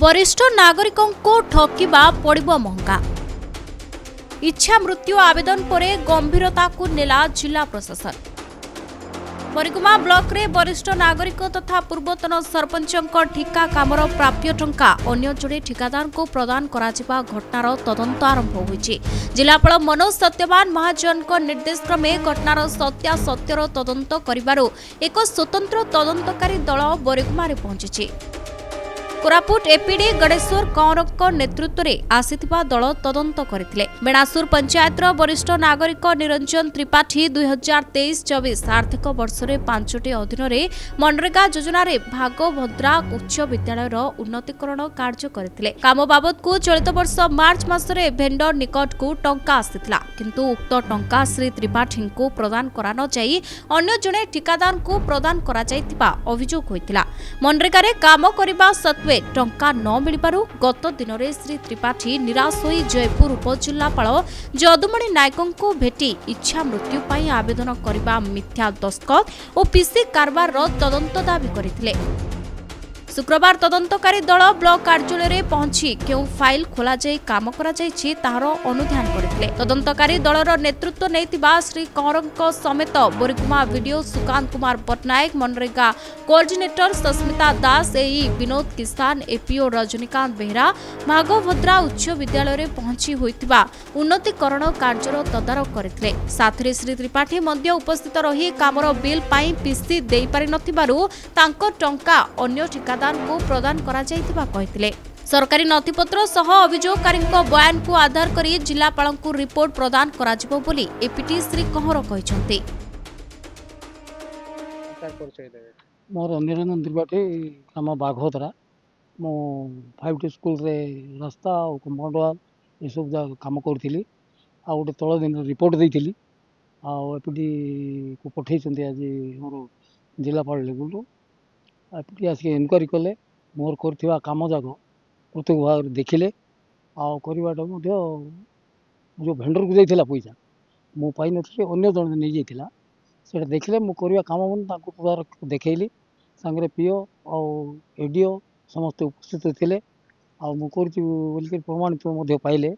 वरिष्ठ नागरिकों को ठकिबा पड़िबो महंगा। इच्छा मृत्यु आवेदन पर गंभीरता को नेला जिला प्रशासन। बरिगुमा ब्लॉक रे वरिष्ठ नागरिक तथा पूर्वतन सरपंचक ठिका कामर प्राप्य टंका अन्य जोड़े ठिकादार को प्रदान कराजिबा घटनार तदंत आरंभ होइछि। जिलापाल मनोज सत्यवान महाजन निर्देश क्रमे घटनार सत्यासत्यर तदंत करिबारु एक स्वतंत्र तदंतकारी दल बरिगुमा रे पहुंचिछि। कोरापुट एपीडी गणेश्वर कंवरक नेतृत्व में आसिथिबा दल तदंत करथिले। बेणासुर पंचायतर वरिष्ठ नागरिक निरंजन त्रिपाठी 2023-24 आर्थिक वर्ष रे 5टी अधीन रे मनरेगा योजना रे भागभद्रा उच्च विद्यालयर उन्नतीकरण कार्य करथिले। काम बाबद को चलित वर्ष मार्च मास रे भेंडर निकट को टंका आसिथिला, किंतु उक्त टंका श्री त्रिपाठी को प्रदान करा न जाई अन्य जने ठिकादार को प्रदान करा जायतिबा अभियोग होइतिला। मनरेगा रे काम करिबा सत्वे टंका न मिलिबारु गत दिन में श्री त्रिपाठी निराश हो जयपुर उपजिल्लापाल जदुमणि नायकों को भेटी इच्छा मृत्यु पाई आवेदन करने मिथ्या दस्खत और पीसी कारबार तदंत दाबी करथिले। शुक्रवार तदंतकारी दल ब्लॉक कार्यालय रे पहुंची केउ फाइल खोला जाई काम करा जाईछि ताहार अनुध्यान करथिले। तदंतकारी दलर नेतृत्व नैतिबा श्री कंवरक समेत बरिगुमा वीडियो सुकांत कुमार पटनायक, मनरेगा कोऑर्डिनेटर सस्मिता दास, एई विनोद किसान, एपीओ रजनीकांत बेहरा भागभद्रा उच्च विद्यालय रे पहुंची होइतिबा उन्नतीकरण कार्यर तदारक करथिले। साथरे श्री त्रिपाठी मध्य उपस्थित रही कामर बिल पाई पीसी देई पारि नथिबारु तांको टंका अन्य ठिकादार को प्रदान करा जायतिबा कहिथिले। सरकारी नथिपत्र सह अभियोगकारी बयान को आधार करी जिलापाल को रिपोर्ट प्रदान करा जिवो बोली एपीटी श्री कंवर कहिसंती। मोर निरंजन त्रिपाठी काम बाघोदरा मो 5टी स्कूल रे रास्ता और कंपाउंड ये सब काम करथिली आ गोटे तळ दिन रिपोर्ट देइथिली आ एपीटी को पठेइसंती आज मोर जिलापाल लेवल एपीटी आसिक इनक्वारी कले मोर करथिबा काम जाक प्रत्येक भाग देखिले आ करवाटा जो भेंडर को जाइथिला पैसा मु पाई नथि अन्य जन नै जाइथिला सेटा देखिले मु करवा काम मन ताको तदार देखैली संगे पीओ और एडीओ समस्त उपस्थित थिले आ मु करछि बोलके प्रमाणित मध्ये पाइले।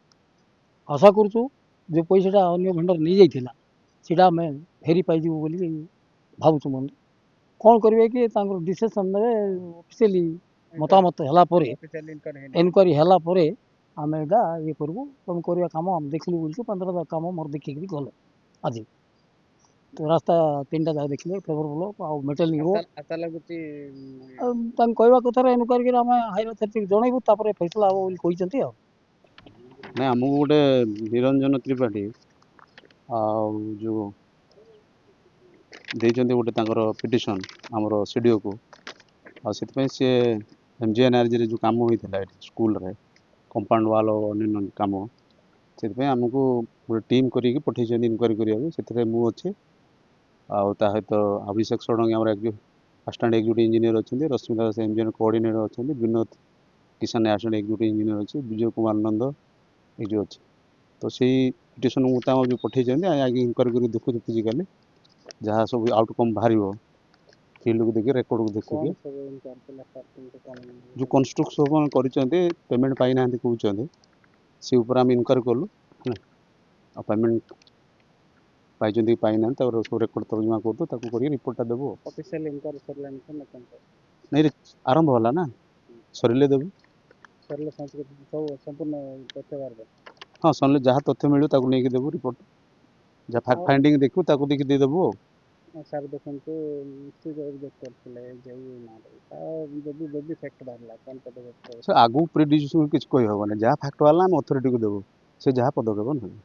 आशा करछु जो पैसाटा अन्य भेंडर नै जाइथिला सेटा मैं फेरी पाइ जिवो बोली भाबुछु मन कौन करेंगे कि डिसीजन ने ऑफिशियली मतामत हला परे इनक्वारी हला परे आम एटा ये करबू तुम करवा काम हम देखलु बोल के 15 काम मोर देखि गले आज तो रास्ता 3टा जा देखले फेवरेबल आ मेटल रो आता लागुची तन कहवा कथार इनक्वारी के हम हायर अथॉरिटी जणाइबू तापर फैसला हो बोल कहिसंती आ ना हमको गोटे निरंजन त्रिपाठी आ जो देइचंती गोटे तांकर पिटिशन हमरो सीडीओ को आ सेति से एमजीएनआरजी रे जो काम होइथिला स्कूल रे कंपाउंड वाल और अन्य काम सेति हमको गोटे टीम करी पठेइछन इनक्वारी करिया सेति मु अछि आ तो अभिषेक सोडंगी हमर असिस्टेंट एग्जीक्यूटिव इंजीनियर अछंती, रश्मिता दास एमजीएन कोऑर्डिनेटर अछंती, विनोद किसान असिस्टेंट एग्जीक्यूटिव इंजीनियर अछि, विजय कुमार नंद एग्जी अछि। तो सेही पिटिशन मुताबिक जो पठेइछन आगे इनक्वारी करी देखु फिजिकली जहाँ सब आउटकम बाहर फील्ड को देखिए रेकर्ड को देखिए जो कंस्ट्रक्शन कर पेमेंट पाई ना कहते से ऊपर आम इनक्वारी कलु पेमेंट पाई पाई ना सब रेकर्ड तर्जमा कर रिपोर्टा देव ऑफिशियल इनक्वारी सरलानी नहीं आरंभ होला ना सरिले देव सरले संपूर्ण तथ्य बार हाँ सरिले जहाँ तथ्य मिलू ताकू नहीं देव रिपोर्ट जहाँ फैक्ट फाइंडिंग देखू ताकू देखि दे देबो सर देखो फैक्ट बाहर आगू प्रिडिक्यूशन किसी कही हम जहाँ फैक्ट वाला हम अथॉरिटी को देव से जहाँ पदक्षेप नहीं।